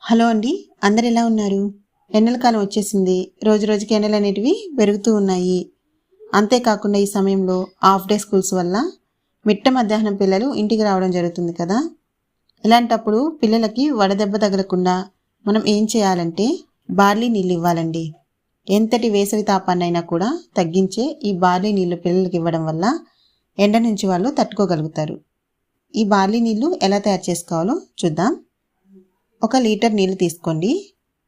Hello అండి, అందరు ఎలా ఉన్నారు? ఎండల కాలం వచ్చేసింది. రోజు రోజుకి ఎండలు అనేటివి పెరుగుతూ ఉన్నాయి. అంతేకాకుండా ఈ సమయంలో హాఫ్ డే స్కూల్స్ వల్ల మిట్ట మధ్యాహ్నం పిల్లలు ఇంటికి రావడం జరుగుతుంది కదా. ఇలాంటప్పుడు పిల్లలకి వడదెబ్బ తగలకుండా మనం ఏం చేయాలంటే బార్లీ నీళ్ళు ఇవ్వాలండి. ఎంతటి వేసవి తాపాన్నైనా కూడా తగ్గించే ఈ బార్లీ నీళ్ళు పిల్లలకి ఇవ్వడం వల్ల ఎండ నుంచి వాళ్ళు తట్టుకోగలుగుతారు. ఈ బార్లీ నీళ్ళు ఎలా తయారు చేసుకోవాలో చూద్దాం. 1 లీటర్ నీళ్ళు తీసుకోండి.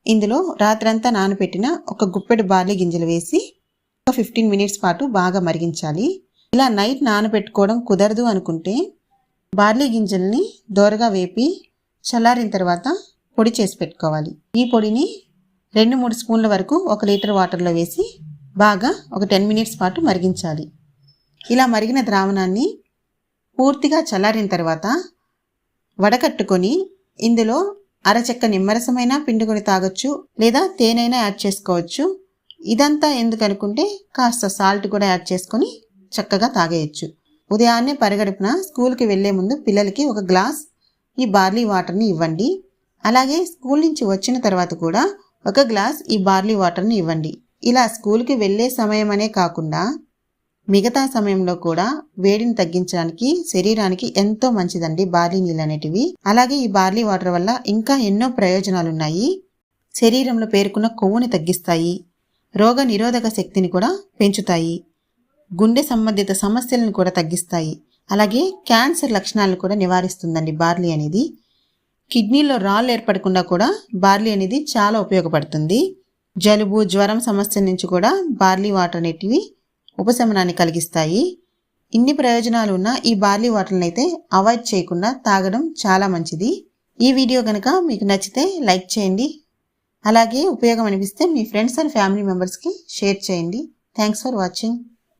ఇందులో రాత్రంతా నానబెట్టిన ఒక గుప్పెడు బార్లీ గింజలు వేసి ఒక 15 మినిట్స్ పాటు బాగా మరిగించాలి. ఇలా నైట్ నానబెట్టుకోవడం కుదరదు అనుకుంటే బార్లీ గింజల్ని దోరగా వేపి చల్లారిన తర్వాత పొడి చేసి పెట్టుకోవాలి. ఈ పొడిని 2-3 స్పూన్ల వరకు 1 లీటర్ వాటర్లో వేసి బాగా ఒక 10 మినిట్స్ పాటు మరిగించాలి. ఇలా మరిగిన ద్రావణాన్ని పూర్తిగా చల్లారిన తర్వాత వడకట్టుకొని ఇందులో అరచెక్క నిమ్మరసమైనా పిండుకొని తాగొచ్చు, లేదా తేనైనా యాడ్ చేసుకోవచ్చు. ఇదంతా ఎందుకనుకుంటే కాస్త సాల్ట్ కూడా యాడ్ చేసుకొని చక్కగా తాగేయచ్చు. ఉదయాన్నే పరిగడుపున స్కూల్కి వెళ్లే ముందు పిల్లలకి 1 గ్లాస్ ఈ బార్లీ వాటర్ని ఇవ్వండి. అలాగే స్కూల్ నుంచి వచ్చిన తర్వాత కూడా 1 గ్లాస్ ఈ బార్లీ వాటర్ని ఇవ్వండి. ఇలా స్కూల్కి వెళ్లే సమయం అనే కాకుండా మిగతా సమయంలో కూడా వేడిని తగ్గించడానికి శరీరానికి ఎంతో మంచిదండి బార్లీ నీళ్ళు అనేటివి. అలాగే ఈ బార్లీ వాటర్ వల్ల ఇంకా ఎన్నో ప్రయోజనాలున్నాయి. శరీరంలో పేరుకున్న కొవ్వుని తగ్గిస్తాయి, రోగ నిరోధక శక్తిని కూడా పెంచుతాయి, గుండె సంబంధిత సమస్యలను కూడా తగ్గిస్తాయి. అలాగే క్యాన్సర్ లక్షణాలను కూడా నివారిస్తుందండి బార్లీ అనేది. కిడ్నీలో రాళ్ళు ఏర్పడకుండా కూడా బార్లీ అనేది చాలా ఉపయోగపడుతుంది. జలుబు జ్వరం సమస్యల నుంచి కూడా బార్లీ వాటర్ అనేటివి ఉపశమనాన్ని కలిగిస్తాయి. ఇన్ని ప్రయోజనాలు ఉన్న ఈ బార్లీ వాటర్ని అయితే అవాయిడ్ చేయకుండా తాగడం చాలా మంచిది. ఈ వీడియో కనుక మీకు నచ్చితే లైక్ చేయండి. అలాగే ఉపయోగం అనిపిస్తే మీ ఫ్రెండ్స్ అండ్ ఫ్యామిలీ మెంబర్స్కి షేర్ చేయండి. Thanks for watching.